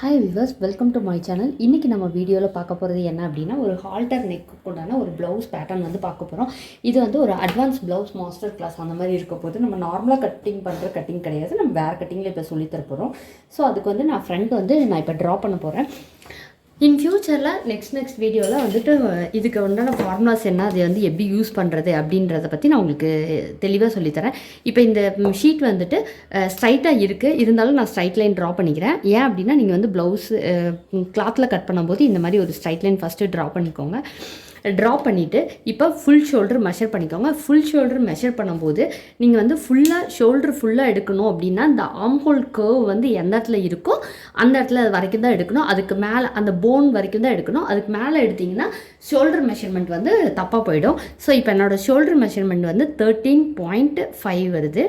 Hi viewers, welcome to my channel. இன்றைக்கி நம்ம வீடியோவில் பார்க்க போகிறது என்ன அப்படின்னா, ஒரு ஹால்டர் நெக்கு கொண்டான ஒரு ப்ளவுஸ் பேட்டர்ன் வந்து பார்க்க போகிறோம். இது வந்து ஒரு அட்வான்ஸ் ப்ளவுஸ் மாஸ்டர் கிளாஸ் அந்த மாதிரி இருக்க போது. நம்ம நார்மலாக கட்டிங் பண்ணுற கட்டிங் கிடையாது, நம்ம வேறு கட்டிங்கில் இப்போ சொல்லித்தர போகிறோம். ஸோ அதுக்கு வந்து நான் ஃப்ரண்ட் வந்து நான் இப்போ ட்ரா பண்ண போகிறேன். இன் ஃப்யூச்சரில் நெக்ஸ்ட் வீடியோவில் வந்துட்டு இதுக்கு உண்டான ஃபார்முலாஸ் என்ன, அதை வந்து எப்படி யூஸ் பண்ணுறது அப்படின்றத பற்றி நான் உங்களுக்கு தெளிவாக சொல்லித்தரேன். இப்போ இந்த ஷீட் வந்துட்டு ஸ்ட்ரைட்டாக இருக்குது, இருந்தாலும் நான் ஸ்ட்ரைட் லைன் ட்ரா பண்ணிக்கிறேன். ஏன் அப்படின்னா, நீங்கள் வந்து ப்ளவுஸ் கிளாத்தில் கட் பண்ணும்போது இந்த மாதிரி ஒரு ஸ்ட்ரைட் லைன் ஃபஸ்ட்டு ட்ரா பண்ணிக்கோங்க. ட்ரா பண்ணிவிட்டு இப்போ ஃபுல் ஷோல்டர் மெஷர் பண்ணிக்கோங்க. ஃபுல் ஷோல்டர் மெஷர் பண்ணும்போது நீங்கள் வந்து ஷோல்டர் ஃபுல்லாக எடுக்கணும் அப்படின்னா, இந்த ஆர்ம் ஹோல் கர்வ் வந்து எந்த இடத்துல இருக்கோ அந்த இடத்துல வரைக்கும் தான் எடுக்கணும். அதுக்கு மேலே அந்த போன் வரைக்கும் தான் எடுக்கணும். அதுக்கு மேலே எடுத்திங்கன்னா ஷோல்டர் மெஷர்மெண்ட் வந்து தப்பாக போயிடும். ஸோ இப்போ என்னோடய ஷோல்டர் மெஷர்மெண்ட் வந்து 13.5 வருது.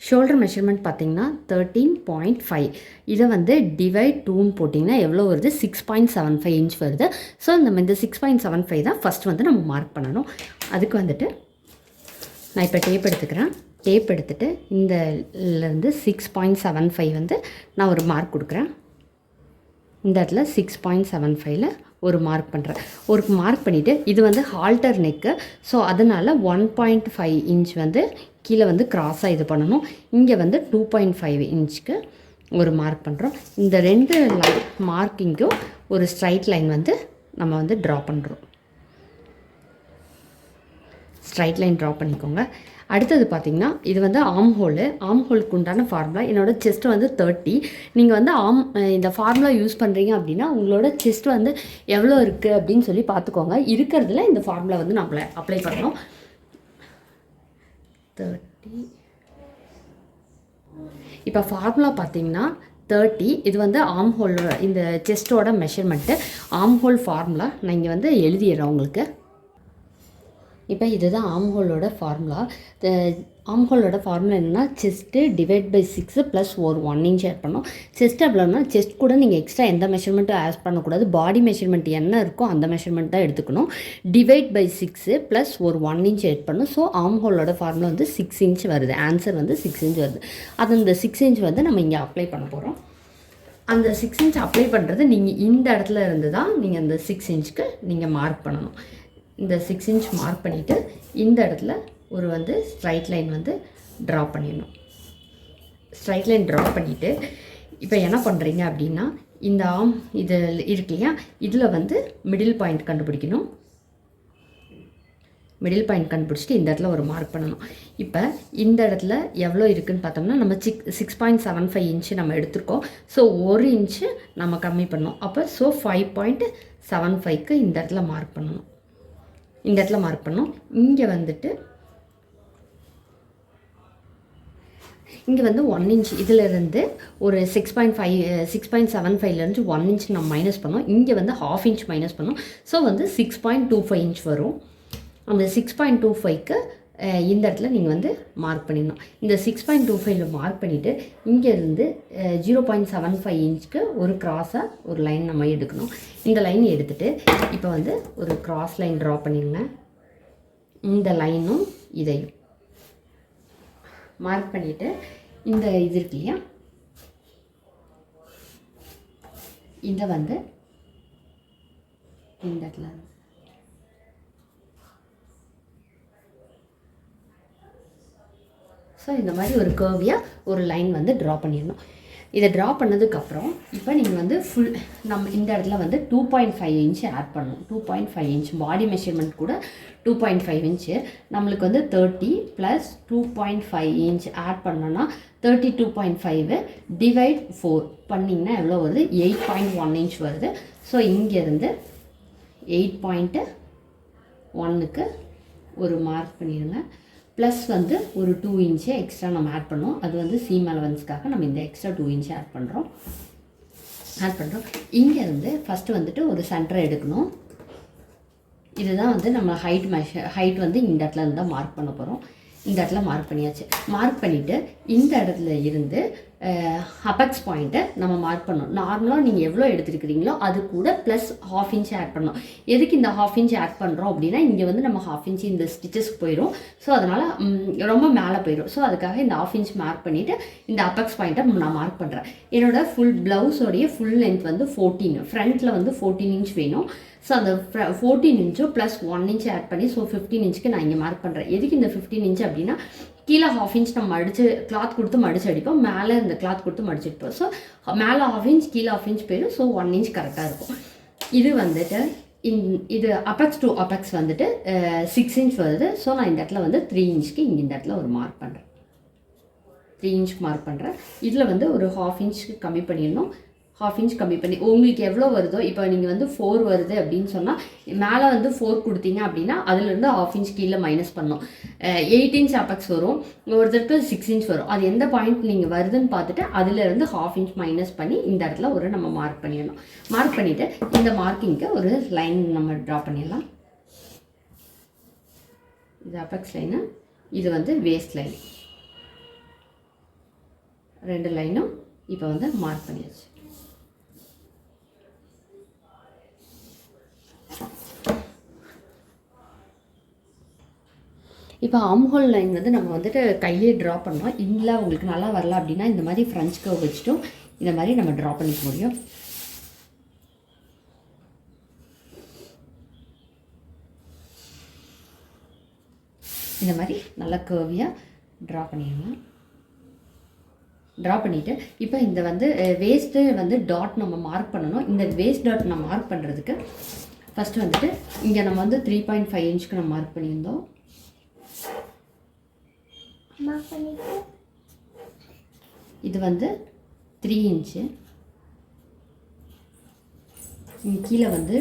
ஷோல்டர் மெஷர்மெண்ட் பார்த்திங்கன்னா 13.5. இதை வந்து டிவைட் 2ன்னு போட்டிங்கன்னா எவ்வளோ வருது? 6.75 இன்ச் வருது. ஸோ நம்ம இந்த 6.75 தான் ஃபஸ்ட் வந்து நம்ம மார்க் பண்ணணும். அதுக்கு வந்துட்டு நான் இப்போ டேப் எடுத்துக்கிறேன். டேப் எடுத்துகிட்டு இந்த இருந்து 6.75 வந்து நான் ஒரு மார்க் கொடுக்குறேன். இந்த இடத்துல 6.75ல் ஒரு மார்க் பண்ணுறேன். ஒரு மார்க் பண்ணிவிட்டு இது வந்து ஹால்டர் நெக்கு. ஸோ அதனால் 1.5 இன்ச் வந்து கீழே வந்து க்ராஸாக இது பண்ணணும். இங்கே வந்து 2.5 இன்ச்சுக்கு ஒரு மார்க் பண்ணுறோம். இந்த ரெண்டு மார்க்கிங்கும் ஒரு ஸ்ட்ரைட் லைன் வந்து நம்ம வந்து ட்ரா பண்ணுறோம். ஸ்ட்ரைட் லைன் ட்ரா பண்ணிக்கோங்க. அடுத்தது பார்த்திங்கன்னா, இது வந்து ஆர்ம் ஹோலுக்கு உண்டான ஃபார்முலா. என்னோடய செஸ்ட் வந்து 30. நீங்கள் வந்து இந்த ஃபார்முலா யூஸ் பண்ணுறீங்க அப்படின்னா உங்களோட செஸ்ட் வந்து எவ்வளோ இருக்குது அப்படின்னு சொல்லி பார்த்துக்கோங்க. இருக்கிறதுல இந்த ஃபார்முலா வந்து நம்ம அப்ளை பண்ணணும். 30. இப்போ ஃபார்முலா பார்த்திங்கன்னா 30. இது வந்து ஆர்ம் ஹோலோட இந்த செஸ்ட்டோட மெஷர்மெண்ட்டு. ஆர்ம் ஹோல் ஃபார்முலா நான் இங்கே வந்து எழுதிடுறேன் உங்களுக்கு. இப்போ இதுதான் ஆர்ம் ஹோலோட ஃபார்முலா. ஆர்ம் ஹோலோட ஃபார்முலா என்னென்னா, செஸ்ட்டு டிவைட் பை 6 ப்ளஸ் ஒரு 1 இன்ச் ஆட் பண்ணோம். செஸ்ட் எவ்வளோன்னா, செஸ்ட் கூட நீங்கள் எக்ஸ்ட்ரா எந்த மெஷர்மெண்ட்டும் ஆட் பண்ணக்கூடாது. பாடி மெஷர்மெண்ட் என்ன இருக்கோ அந்த மெஷர்மெண்ட் தான் எடுத்துக்கணும். டிவைட் பை 6 ப்ளஸ் ஒரு 1 இன்ச் ஆட் பண்ணணும். ஸோ ஆர்ம் ஹோலோட ஃபார்முலா வந்து 6 இன்ச் வருது. ஆன்சர் வந்து 6 இன்ச் வருது. அது அந்த 6 இன்ச் வந்து நம்ம இங்கே அப்ளை பண்ண போகிறோம். அந்த 6 இன்ச் அப்ளை பண்ணுறது நீங்கள் இந்த இடத்துல இருந்து தான் நீங்கள் அந்த 6 இன்ச்சுக்கு நீங்கள் மார்க் பண்ணணும். இந்த 6 இன்ச் மார்க் பண்ணிவிட்டு இந்த இடத்துல ஒரு வந்து ஸ்ட்ரைட் லைன் வந்து ட்ரா பண்ணிடணும். ஸ்ட்ரைட் லைன் ட்ரா பண்ணிவிட்டு இப்போ என்ன பண்ணுறீங்க அப்படின்னா, இந்த இது இருக்கு இல்லையா, இதில் வந்து மிடில் பாயிண்ட் கண்டுபிடிக்கணும். மிடில் பாயிண்ட் கண்டுபிடிச்சிட்டு இந்த இடத்துல ஒரு மார்க் பண்ணணும். இப்போ இந்த இடத்துல எவ்வளோ இருக்குதுன்னு பார்த்தோம்னா, நம்ம 6.75 இன்ச்சு நம்ம எடுத்துருக்கோம். ஸோ 1 இன்ச்சு நம்ம கம்மி பண்ணோம். அப்போ 5.75க்கு இந்த இடத்துல மார்க் பண்ணணும். இந்த இடத்துல மார்க் பண்ணோம். இங்கே வந்துட்டு இங்கே வந்து 1 இன்ச் இதிலேருந்து ஒரு 6.75லேருந்து 1 இன்ச் நம்ம மைனஸ் பண்ணோம். இங்கே வந்து 1/2 இன்ச் மைனஸ் பண்ணோம். ஸோ வந்து 6.25 இன்ச் வரும். அந்த 6.25க்கு இந்த இடத்துல நீங்கள் வந்து மார்க் பண்ணிடணும். இந்த 6.25ல் மார்க் பண்ணிவிட்டு இங்கேருந்து 0.75 இன்ச்சுக்கு ஒரு க்ராஸாக ஒரு லைன் நம்ம எடுக்கணும். இந்த லைன் எடுத்துகிட்டு இப்போ வந்து ஒரு க்ராஸ் லைன் ட்ரா பண்ணிடுங்க. இந்த லைனும் இதையும் மார்க் பண்ணிவிட்டு இந்த இது இருக்கு இல்லையா, இதை வந்து இந்த இடத்துல ஸோ இந்த மாதிரி ஒரு கர்வியாக ஒரு லைன் வந்து ட்ரா பண்ணிடணும். இதை ட்ரா பண்ணதுக்கப்புறம் இப்போ நீங்கள் வந்து நம்ம இந்த இடத்துல வந்து 2.5 இன்ச்சு ஆட் பண்ணணும். 2.5 இன்ச் பாடி மெஷர்மெண்ட் கூட 2.5 இன்ச்சு. நம்மளுக்கு வந்து 30 ப்ளஸ் 2.5 இன்ச் ஆட் பண்ணோன்னா 32.5 டிவைட் 4 பண்ணிங்கன்னா எவ்வளோ வருது? 8.1 இன்ச் வருது. ஸோ இங்கேருந்து 8.1க்கு ஒரு மார்க் பண்ணிடுங்க. ப்ளஸ் வந்து ஒரு 2 இன்ச்சு எக்ஸ்ட்ரா நம்ம ஆட் பண்ணோம். அது வந்து சீம் அலவன்ஸ்க்காக நம்ம இந்த எக்ஸ்ட்ரா 2 இன்ச்சு ஆட் பண்ணுறோம். இங்கேருந்து ஃபஸ்ட்டு வந்துட்டு ஒரு சென்டரை எடுக்கணும். இதுதான் வந்து நம்ம ஹைட் வந்து இந்த இடத்துல இருந்து தான் மார்க் பண்ண போகிறோம். இந்த இடத்துல மார்க் பண்ணியாச்சு. மார்க் பண்ணிவிட்டு இந்த இடத்துல இருந்து அபெக்ஸ் பாயிண்ட்டை நம்ம மார்க் பண்ணணும். நார்மலாக நீங்கள் எவ்வளோ எடுத்துருக்கிறீங்களோ அது கூட ப்ளஸ் 1/2 இன்ச் ஆட் பண்ணணும். எதுக்கு இந்த 1/2 இன்ச் ஆட் பண்ணுறோம் அப்படின்னா, இங்கே வந்து நம்ம 1/2 இன்ச் இந்த ஸ்டிச்சஸ்க்கு போயிடும். ஸோ அதனால் ரொம்ப மேலே போயிடும். ஸோ அதுக்காக இந்த 1/2 இன்ச் மார்க் பண்ணிவிட்டு இந்த அபெக்ஸ் பாயிண்ட்டை நான் மார்க் பண்ணுறேன். என்னோடய ஃபுல் ப்ளவுஸோடைய ஃபுல் லென்த் வந்து 14, ஃப்ரண்ட்டில் வந்து 14 இன்ச் வேணும். ஸோ அந்த 14 இன்ச்சும் ப்ளஸ் 1 இன்ச் ஆட் பண்ணி ஸோ 15 இன்ச்சுக்கு நான் இங்கே மார்க் பண்ணுறேன். எதுக்கு இந்த 15 இன்ச் அப்படின்னா, கீழே 1/2 இன்ச் நம்ம மடித்து கிளாத் கொடுத்து மடிச்சு அடிப்போம், மேலே இந்த கிளாத் கொடுத்து மடிச்சு அடிப்போம். ஸோ மேலே 1/2 இன்ச் கீழே 1/2 இன்ச் போயிடும். ஸோ 1 இன்ச் கரெக்டாக இருக்கும். இது வந்துட்டு இது அபெக்ஸ் டு அபெக்ஸ் வந்துட்டு 6 இன்ச் வருது. ஸோ நான் இந்த இடத்துல வந்து 3 இன்ச்சுக்கு இங்கே இந்த இடத்துல ஒரு மார்க் பண்ணுறேன். 3 இன்ச்சுக்கு மார்க் பண்ணுறேன். இதில் வந்து ஒரு 1/2 இன்ச்சுக்கு கம்மி பண்ணிடணும். 1/2 இன்ச் கம்மி பண்ணி உங்களுக்கு எவ்வளோ வருதோ, இப்போ நீங்கள் வந்து 4 வருது அப்படின்னு சொன்னால் மேலே வந்து 4 கொடுத்தீங்க அப்படின்னா அதுலேருந்து 1/2 இன்ச் கீழே மைனஸ் பண்ணணும். 8 இன்ச் அபெக்ஸ் வரும், ஒருத்தருக்கு 6 இன்ச் வரும். அது எந்த பாயிண்ட் நீங்கள் வருதுன்னு பார்த்துட்டு அதுலேருந்து 1/2 இன்ச் மைனஸ் பண்ணி இந்த இடத்துல ஒரு நம்ம மார்க் பண்ணிடணும். மார்க் பண்ணிவிட்டு இந்த மார்க்கிங்க்கு ஒரு லைன் நம்ம ட்ரா பண்ணிடலாம். இது அபெக்ஸ் லைனு, இது வந்து வேஸ்ட் லைன். 2 லைனும் இப்போ வந்து மார்க் பண்ணியாச்சு. இப்போ ஆம்ஹோல் லைன் வந்து நம்ம வந்துட்டு கையிலே ட்ரா பண்ணோம். இல்லை உங்களுக்கு நல்லா வரல அப்படின்னா இந்த மாதிரி ஃப்ரெஞ்ச் கர்வ் வச்சுட்டும் இந்த மாதிரி நம்ம ட்ரா பண்ணிக்க முடியும். இந்த மாதிரி நல்லா கர்வியாக ட்ரா பண்ணிடலாம். ட்ரா பண்ணிவிட்டு இப்போ இந்த வந்து வேஸ்ட்டு வந்து டாட் நம்ம மார்க் பண்ணணும். இந்த வேஸ்ட் டாட் நம்ம மார்க் பண்ணுறதுக்கு ஃபஸ்ட்டு வந்துட்டு இங்கே நம்ம வந்து 3.5 இன்ச்சுக்கு நம்ம மார்க் பண்ணியிருந்தோம். இது வந்து 3 இன்ச்சு, கீழே வந்து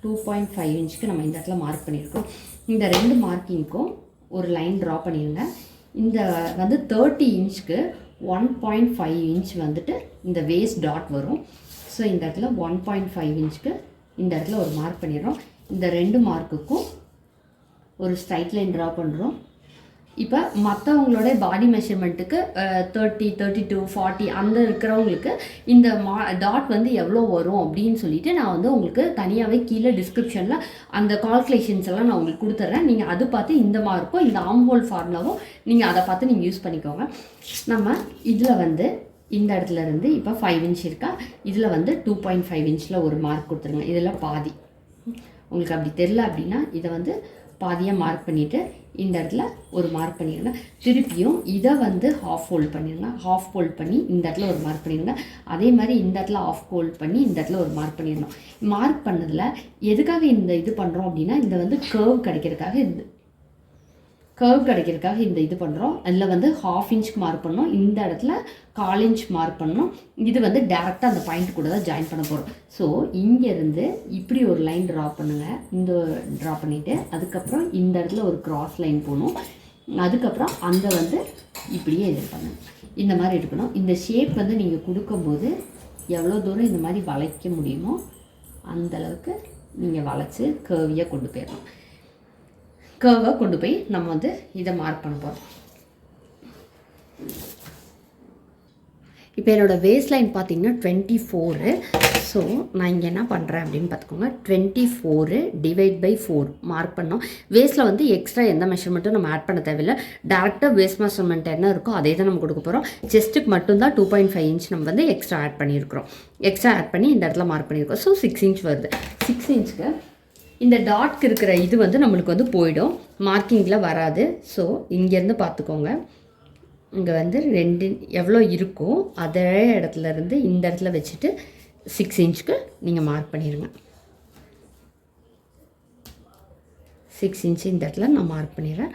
2.5 இன்ச்சுக்கு நம்ம இந்த இடத்துல மார்க் பண்ணியிருக்கோம். இந்த 2 மார்க்கிங்க்கும் ஒரு லைன் ட்ரா பண்ணிடுங்க. இந்த வந்து 30 இன்ச்சுக்கு 1.5 இன்ச் வந்துட்டு இந்த வேஸ்ட் டாட் வரும். ஸோ இந்த இடத்துல 1.5 இன்ச்சுக்கு இந்த இடத்துல ஒரு மார்க் பண்ணிடுறோம். இந்த 2 மார்க்குக்கும் ஒரு ஸ்ட்ரைட் லைன் ட்ரா பண்ணுறோம். இப்போ மற்றவங்களோட பாடி மெஷர்மெண்ட்டுக்கு 30, 32, 40 அந்த இருக்கிறவங்களுக்கு இந்த டாட் வந்து எவ்வளோ வரும் அப்படின்னு சொல்லிட்டு நான் வந்து உங்களுக்கு தனியாகவே கீழே டிஸ்கிரிப்ஷனில் அந்த கால்குலேஷன்ஸ் எல்லாம் நான் உங்களுக்கு கொடுத்துட்றேன். நீங்கள் அது பார்த்து இந்த மார்க்கும் இந்த ஆம்ஹோல் ஃபார்முலாவும் நீங்கள் அதை பார்த்து நீங்கள் யூஸ் பண்ணிக்கோங்க. நம்ம இதில் வந்து இந்த இடத்துல இருந்து இப்போ 5 இன்ச் இருக்கா, இதில் வந்து 2.5 இன்ச்சில் ஒரு மார்க் கொடுத்துருங்க. இதில் பாதி உங்களுக்கு அப்படி தெரில அப்படின்னா இதை வந்து பாதியாக மார்க் பண்ணிவிட்டு இந்த இடத்துல ஒரு மார்க் பண்ணிடுங்க. திருப்பியும் இதை வந்து ஹாஃப் ஃபோல்ட் பண்ணிடுங்க. ஹாஃப் ஃபோல்ட் பண்ணி இந்த இடத்துல ஒரு மார்க் பண்ணிடுங்க. அதே மாதிரி இந்த இடத்துல ஆஃப் ஃபோல்ட் பண்ணி இந்த இடத்துல ஒரு மார்க் பண்ணிடணும். மார்க் பண்ணதில் எதுக்காக இந்த இது பண்ணுறோம் அப்படின்னா, இந்த வந்து கர்வ் கிடைக்கிறதுக்காக இந்த இது பண்ணுறோம். அதில் வந்து 1/2 இன்ச்சுக்கு மார்க் பண்ணோம், இந்த இடத்துல 1/4 இன்ச் மார்க் பண்ணோம். இது வந்து டேரெக்டாக அந்த பாயிண்ட் கூட தான் ஜாயின் பண்ண போகிறோம். ஸோ இங்கேருந்து இப்படி ஒரு லைன் ட்ரா பண்ணுங்கள். இந்த ட்ரா பண்ணிவிட்டு அதுக்கப்புறம் இந்த இடத்துல ஒரு கிராஸ் லைன் போகணும். அதுக்கப்புறம் அந்த வந்து இப்படியே இது பண்ணணும். இந்த மாதிரி இருக்கணும். இந்த ஷேப் வந்து நீங்கள் கொடுக்கும்போது எவ்வளோ தூரம் இந்த மாதிரி வளைக்க முடியுமோ அந்தளவுக்கு நீங்கள் வளைச்சி கர்வியாக கொண்டு போயிடணும். கர்வாக கொண்டு போய் நம்ம வந்து இதை மார்க் பண்ண போகிறோம். இப்போ என்னோடய வேஸ்ட் லைன் பார்த்திங்கன்னா 24. ஸோ நான் இங்கே என்ன பண்ணுறேன் அப்படின்னு பார்த்துக்கோங்க. 24 / 4 மார்க் பண்ணோம். வேஸ்ட்டில் வந்து எக்ஸ்ட்ரா எந்த மெஷர்மெண்ட்டும் நம்ம ஆட் பண்ண தேவையில்லை. டேரெக்டாக வேஸ்ட் மெஷர்மெண்ட் என்ன இருக்கோ அதே தான் நம்ம கொடுக்க போகிறோம். செஸ்ட்டுக்கு மட்டும்தான் 2.5 இன்ச் நம்ம வந்து எக்ஸ்ட்ரா ஆட் பண்ணியிருக்கிறோம். எக்ஸ்ட்ரா ஆட் பண்ணி இந்த இடத்துல மார்க் பண்ணியிருக்கோம். ஸோ 6 இன்ச் வருது. 6 இன்ச்சுக்கு இந்த டாட்க்கு இருக்கிற இது வந்து நம்மளுக்கு வந்து போயிடும், மார்க்கிங்கில் வராது. ஸோ இங்கேருந்து பார்த்துக்கோங்க. இங்கே வந்து 2 எவ்வளோ இருக்கோ அதே இடத்துல இருந்து இந்த இடத்துல வச்சுட்டு 6 இன்ச்சுக்கு நீங்கள் மார்க் பண்ணிடுங்க. 6 இன்ச்சு இந்த இடத்துல நான் மார்க் பண்ணிடுறேன்.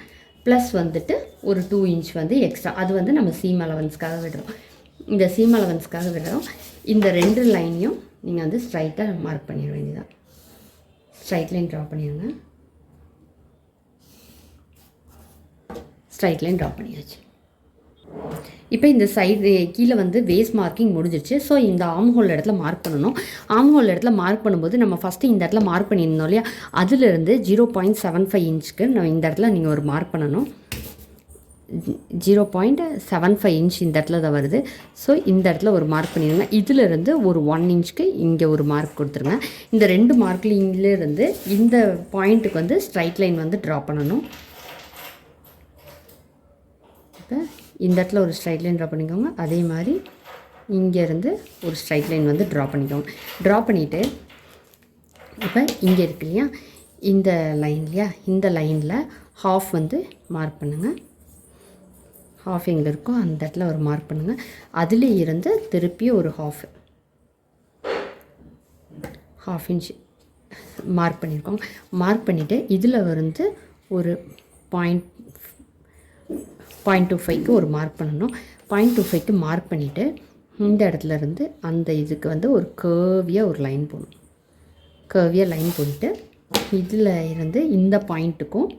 ப்ளஸ் வந்துட்டு ஒரு 2 இன்ச் வந்து எக்ஸ்ட்ரா, அது வந்து நம்ம சீம் அலவன்ஸ்க்காக விடுறோம். இந்த சீம் அலவன்ஸ்க்காக விடுறோம். இந்த 2 லைனையும் நீங்கள் வந்து ஸ்ட்ரைட்டாக மார்க் பண்ணிட வேண்டியதான். ஸ்ட்ரைட் லைன் ட்ரா பண்ணிடுங்க. ஸ்ட்ரைட் லைன் ட்ரா பண்ணியாச்சு. இப்போ இந்த சைடு கீழே வந்து வேஸ்ட் மார்க்கிங் முடிஞ்சிருச்சு. ஸோ இந்த ஆம்ஹோல் இடத்துல மார்க் பண்ணணும். ஆம்ஹோல் இடத்துல மார்க் பண்ணும்போது நம்ம ஃபஸ்ட்டு இந்த இடத்துல மார்க் பண்ணியிருந்தோம் இல்லையா, அதுலேருந்து 0.75 இன்ச்சுக்கு நம்ம இந்த இடத்துல நீங்கள் ஒரு மார்க் பண்ணணும். 0.75 இன்ச் இந்த இடத்துல தான் வருது. ஸோ இந்த இடத்துல ஒரு மார்க் பண்ணிடுங்க. இதிலிருந்து ஒரு 1 இன்ச்சுக்கு இங்கே ஒரு மார்க் கொடுத்துருங்க. இந்த 2 மார்க்லேருந்து இந்த பாயிண்ட்டுக்கு வந்து ஸ்ட்ரைட் லைன் வந்து ட்ரா பண்ணணும். இப்போ இந்த இடத்துல ஒரு ஸ்ட்ரைட் லைன் ட்ரா பண்ணிக்கோங்க. அதே மாதிரி இங்கேருந்து ஒரு ஸ்ட்ரைட் லைன் வந்து ட்ரா பண்ணிக்கோங்க. ட்ரா பண்ணிவிட்டு இப்போ இங்கே இருக்கு இல்லையா, இந்த லைன் இல்லையா, இந்த லைனில் ஹாஃப் வந்து மார்க் பண்ணுங்கள். ஹாஃப் எங்கே இருக்கோ அந்த இடத்துல ஒரு மார்க் பண்ணுங்கள். அதில் இருந்து திருப்பி ஒரு ஹாஃப் இன்ச் மார்க் பண்ணியிருக்கோம். மார்க் பண்ணிவிட்டு இதில் வந்து ஒரு 0.25க்கு ஒரு மார்க் பண்ணணும். 0.25க்கு மார்க் பண்ணிவிட்டு இந்த இடத்துல இருந்து அந்த இதுக்கு வந்து ஒரு கேர்வியாக ஒரு லைன் போடணும். கேர்வியாக லைன் போட்டு இதில் இருந்து இந்த பாயிண்ட்டுக்கும்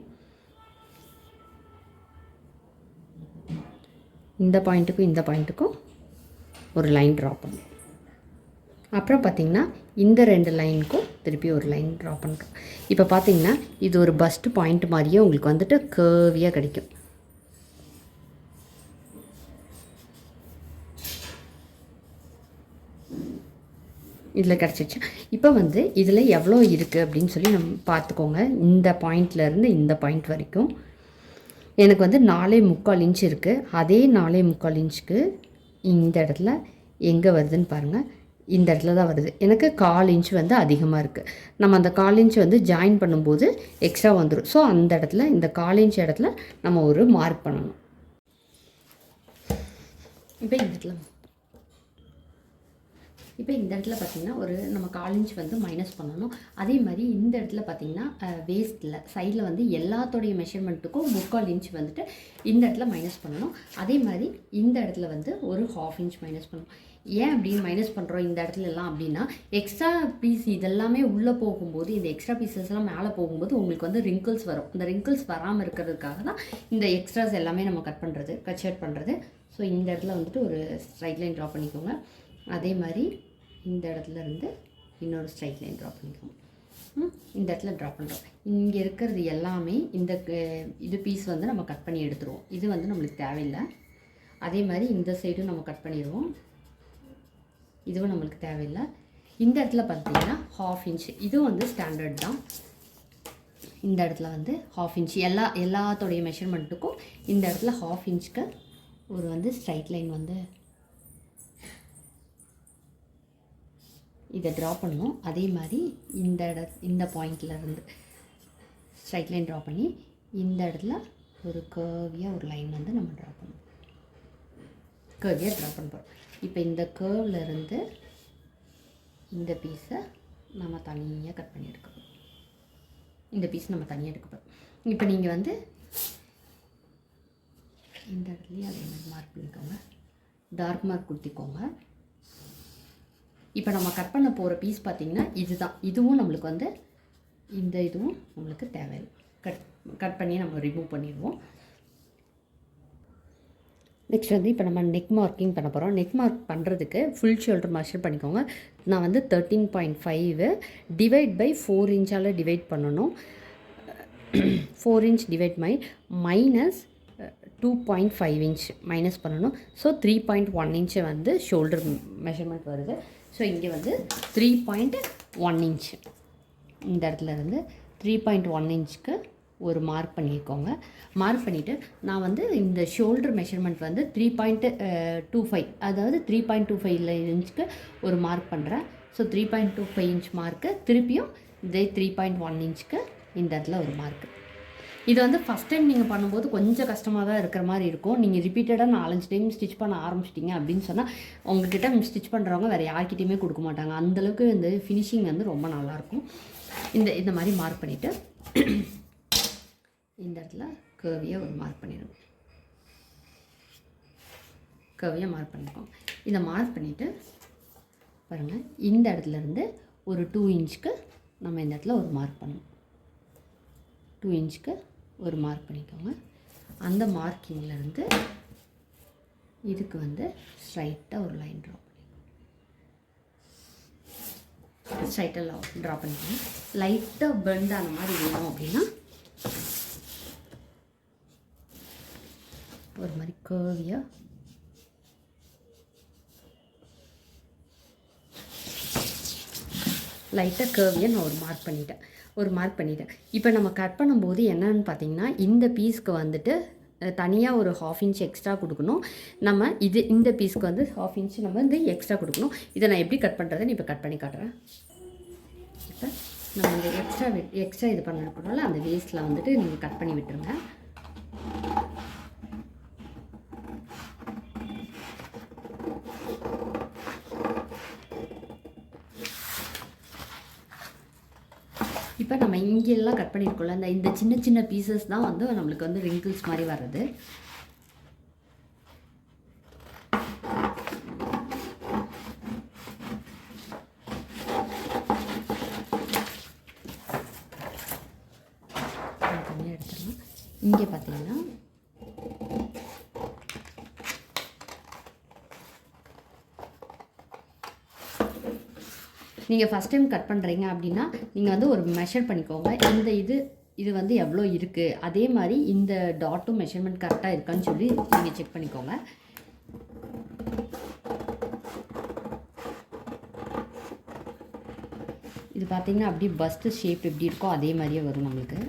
இந்த பாயிண்ட்டுக்கும் ஒரு லைன் ட்ரா பண்ணணும். அப்புறம் பார்த்திங்கன்னா இந்த 2 லைனுக்கும் திருப்பி ஒரு லைன் ட்ரா பண்ணுறோம். இப்போ பார்த்திங்கன்னா இது ஒரு பஸ்ட் பாயிண்ட் மாதிரியே உங்களுக்கு வந்துட்டு கேர்வியாக கிடைக்கும். இதில் கிடச்சிச்சு. இப்போ வந்து இதில் எவ்வளோ இருக்குது அப்படின்னு சொல்லி நம்ம பார்த்துக்கோங்க. இந்த பாயிண்ட்லேருந்து இந்த பாயிண்ட் வரைக்கும் எனக்கு வந்து 4.25 இன்ச் இருக்குது. அதே 4.25 இன்ச்சுக்கு இந்த இடத்துல எங்கே வருதுன்னு பாருங்கள். இந்த இடத்துல தான் வருது. எனக்கு 1/4 இன்ச் வந்து அதிகமாக இருக்குது. நம்ம அந்த 1/4 இன்ச் வந்து ஜாயின் பண்ணும்போது எக்ஸ்ட்ரா வந்துடும். ஸோ அந்த இடத்துல இந்த 1/4 இன்ச் இடத்துல நம்ம ஒரு மார்க் பண்ணணும். இப்போ இந்த இடத்துல பார்த்திங்கன்னா ஒரு நம்ம 1/4 இன்ச் வந்து மைனஸ் பண்ணணும். அதே மாதிரி இந்த இடத்துல பார்த்திங்கன்னா வேஸ்ட்டில் சைடில் வந்து எல்லாத்தோடைய மெஷர்மெண்ட்டுக்கும் 3/4 இன்ச் வந்துட்டு இந்த இடத்துல மைனஸ் பண்ணணும். அதே மாதிரி இந்த இடத்துல வந்து ஒரு 1/2 இன்ச் மைனஸ் பண்ணணும். ஏன் அப்படின்னு மைனஸ் பண்ணுறோம் இந்த இடத்துல எல்லாம் அப்படின்னா, எக்ஸ்ட்ரா பீஸ் இதெல்லாமே உள்ளே போகும்போது, இந்த எக்ஸ்ட்ரா பீசஸ்லாம் மேலே போகும்போது உங்களுக்கு வந்து ரிங்கிள்ஸ் வரும். இந்த ரிங்கிள்ஸ் வராமல் இருக்கிறதுக்காக தான் இந்த எக்ஸ்ட்ராஸ் எல்லாமே நம்ம கட் ஷர்ட் பண்ணுறது. ஸோ இந்த இடத்துல வந்துட்டு ஒரு ஸ்ட்ரைட் லைன் ட்ரா பண்ணிக்கோங்க. அதே மாதிரி இந்த இடத்துல இருந்து இன்னொரு ஸ்ட்ரைட் லைன் ட்ரா பண்ணிக்கோங்க. இந்த இடத்துல ட்ரா பண்ணுறோம். இங்கே இருக்கிறது எல்லாமே இது பீஸ் வந்து நம்ம கட் பண்ணி எடுத்துருவோம். இது வந்து நம்மளுக்கு தேவையில்லை. அதே மாதிரி இந்த சைடும் நம்ம கட் பண்ணிடுவோம். இதுவும் நம்மளுக்கு தேவையில்லை. இந்த இடத்துல பார்த்தீங்கன்னா 1/2 இன்ச் இதுவும் வந்து ஸ்டாண்டர்ட் தான். இந்த இடத்துல வந்து 1/2 இன்ச் எல்லாத்தோடைய மெஷர்மெண்ட்டுக்கும் இந்த இடத்துல 1/2 இன்ச்சுக்கு ஒரு வந்து ஸ்ட்ரைட் லைன் வந்து இதை ட்ரா பண்ணணும். அதே மாதிரி இந்த பாயிண்ட்லேருந்து ஸ்ட்ரைட் லைன் ட்ரா பண்ணி இந்த இடத்துல ஒரு கேர்வியாக ஒரு லைன் வந்து நம்ம ட்ரா பண்ணணும். கேர்வியாக ட்ரா பண்ணுறோம். இப்போ இந்த கேர்வ்லேருந்து இந்த பீஸை நம்ம தனியாக கட் பண்ணி எடுக்கணும். இந்த பீஸ் நம்ம தனியாக எடுக்கணும். இப்போ நீங்கள் வந்து இந்த இடத்துலையும் அதே மாதிரி மார்க் பண்ணிக்கோங்க. டார்க் மார்க் கொடுத்திக்கோங்க. இப்போ நம்ம கட் பண்ண போகிற பீஸ் பார்த்திங்கன்னா இதுதான். இதுவும் நம்மளுக்கு வந்து இந்த இதுவும் நம்மளுக்கு தேவையில்லை. கட் பண்ணி நம்ம ரிமூவ் பண்ணிடுவோம். நெக்ஸ்ட் வந்து இப்போ நம்ம நெக் மார்க்கிங் பண்ண போகிறோம். நெக் மார்க் பண்ணுறதுக்கு ஃபுல் ஷோல்டர் மெஷர் பண்ணிக்கோங்க. நான் வந்து 13.5 டிவைட் பை 4 இன்ச்சால் டிவைட் பண்ணணும். 4 inch divide by minus 2.5 inch minus பண்ணணும். ஸோ 3.1 இன்ச்சு வந்து ஷோல்டர் மெஷர்மெண்ட் வருது. ஸோ இங்கே வந்து 3.1 இன்ச் இந்த இடத்துல இருந்து 3.1 இன்ச்சுக்கு ஒரு மார்க் பண்ணிக்கோங்க. மார்க் பண்ணிவிட்டு நான் வந்து இந்த ஷோல்டர் மெஷர்மெண்ட் வந்து 3.25 அதாவது 3.25 இன்ச்சுக்கு ஒரு மார்க் பண்ணுறேன். ஸோ 3.25 இன்ச் மார்க்கு திருப்பியும் இதே 3.1 இன்ச்சுக்கு இந்த இடத்துல ஒரு மார்க்கு. இது வந்து ஃபஸ்ட் டைம் நீங்கள் பண்ணும்போது கொஞ்சம் கஷ்டமாக தான் இருக்கிற மாதிரி இருக்கும். நீங்கள் ரிப்பீட்டடாக 4-5 டைம் ஸ்டிச் பண்ண ஆரம்பிச்சிட்டிங்க அப்படின்னு சொன்னால் உங்கள்கிட்ட ஸ்டிச் பண்ணுறவங்க வேறு யார்கிட்டையுமே கொடுக்க மாட்டாங்க. அந்தளவுக்கு இந்த ஃபினிஷிங் வந்து ரொம்ப நல்லாயிருக்கும். இந்த மாதிரி மார்க் பண்ணிவிட்டு இந்த இடத்துல கேர்வியாக ஒரு மார்க் பண்ணிடுவோம். கேர்வியாக மார்க் பண்ணியிருக்கோம். இதை மார்க் பண்ணிவிட்டு பாருங்கள், இந்த இடத்துலேருந்து ஒரு 2 இன்ச்சுக்கு நம்ம இந்த இடத்துல ஒரு மார்க் பண்ணணும். 2 இன்ச்சுக்கு ஒரு மார்க் பண்ணிக்கோங்க. அந்த மார்க்கிங்லேருந்து இதுக்கு வந்து ஸ்ட்ரைட்டாக ஒரு லைன் ட்ரா பண்ணிக்கோங்க. ஸ்ட்ரைட்டாக ட்ரா பண்ணிக்கோங்க. லைட்டாக பெண்ட் ஆன மாதிரி வேணும் அப்படின்னா ஒரு மாதிரி கர்வியாக லைட்டாக கர்வியாக நான் ஒரு மார்க் பண்ணிட்டேன். இப்போ நம்ம கட் பண்ணும்போது என்னன்னு பார்த்தீங்கன்னா, இந்த பீஸ்க்கு வந்துட்டு தனியாக ஒரு 1/2 இன்ச் எக்ஸ்ட்ரா கொடுக்கணும். நம்ம இந்த பீஸ்க்கு வந்து 1/2 இன்ச் நம்ம வந்து எக்ஸ்ட்ரா கொடுக்கணும். இதை நான் எப்படி கட் பண்ணுறதுன்னு இப்போ கட் பண்ணி காட்டுறேன். இப்போ நம்ம இந்த எக்ஸ்ட்ரா இது பண்ணணும்னால அந்த வேஸ்ட்டில் வந்துட்டு நீங்கள் கட் பண்ணி விட்டுருங்க. இப்போ நம்ம இங்கெல்லாம் கட் பண்ணியிருக்கோம்ல, இந்த சின்ன சின்ன பீசஸ் தான் வந்து நம்மளுக்கு வந்து ரிங்கிள்ஸ் மாதிரி வர்றது. எடுத்துடலாம். இங்கே பார்த்தீங்கன்னா நீங்கள் ஃபஸ்ட் டைம் கட் பண்ணுறீங்க அப்படின்னா நீங்கள் வந்து ஒரு மெஷர் பண்ணிக்கோங்க. இந்த இது வந்து எவ்வளோ இருக்குது, அதே மாதிரி இந்த டாட்டும் மெஷர்மெண்ட் கரெக்டாக இருக்கான்னு சொல்லி நீங்கள் செக் பண்ணிக்கோங்க. இது பார்த்தீங்கன்னா அப்படியே பஸ்ட்டு ஷேப் எப்படி இருக்கோ அதே மாதிரியே வரும் நம்மளுக்கு.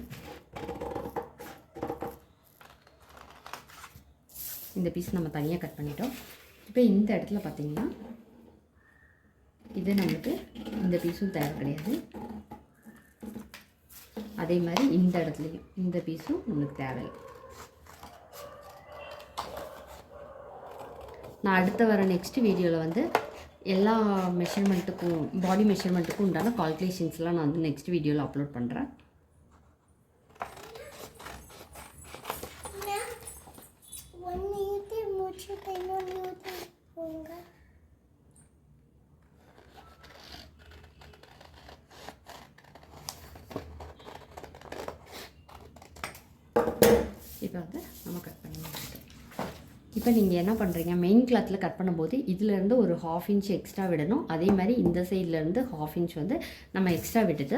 இந்த பீஸ் நம்ம தனியாக கட் பண்ணிட்டோம். இப்போ இந்த இடத்துல பார்த்தீங்கன்னா இது நம்மளுக்கு இந்த பீஸும் தேவை கிடையாது. அதே மாதிரி இந்த இடத்துலையும் இந்த பீஸும் நம்மளுக்கு தேவையில்லை. நான் அடுத்த வர நெக்ஸ்ட் வீடியோவில் வந்து எல்லா மெஷர்மெண்ட்டுக்கும் பாடி மெஷர்மெண்ட்டுக்கும் உண்டான கால்குலேஷன்ஸ்லாம் நான் வந்து நெக்ஸ்ட் வீடியோவில் அப்லோட் பண்ணுறேன். இப்போ வந்து நம்ம கட் பண்ணி முடிச்சிட்டோம். இப்போ நீங்கள் என்ன பண்ணுறீங்க, மெயின் கிளாத்தில் கட் பண்ணும்போது இதிலேருந்து ஒரு 1/2 இன்ச் எக்ஸ்ட்ரா விடணும். அதே மாதிரி இந்த சைட்லேருந்து 1/2 இன்ச் வந்து நம்ம எக்ஸ்ட்ரா விட்டுட்டு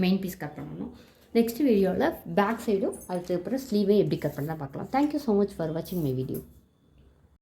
மெயின் பீஸ் கட் பண்ணணும். நெக்ஸ்ட் வீடியோவில் பேக் சைடும் அதுக்கப்புறம் ஸ்லீவே எப்படி கட் பண்ணலாம் பார்க்கலாம். தேங்க்யூ ஸோ மச் ஃபார் வாட்சிங் மை வீடியோ.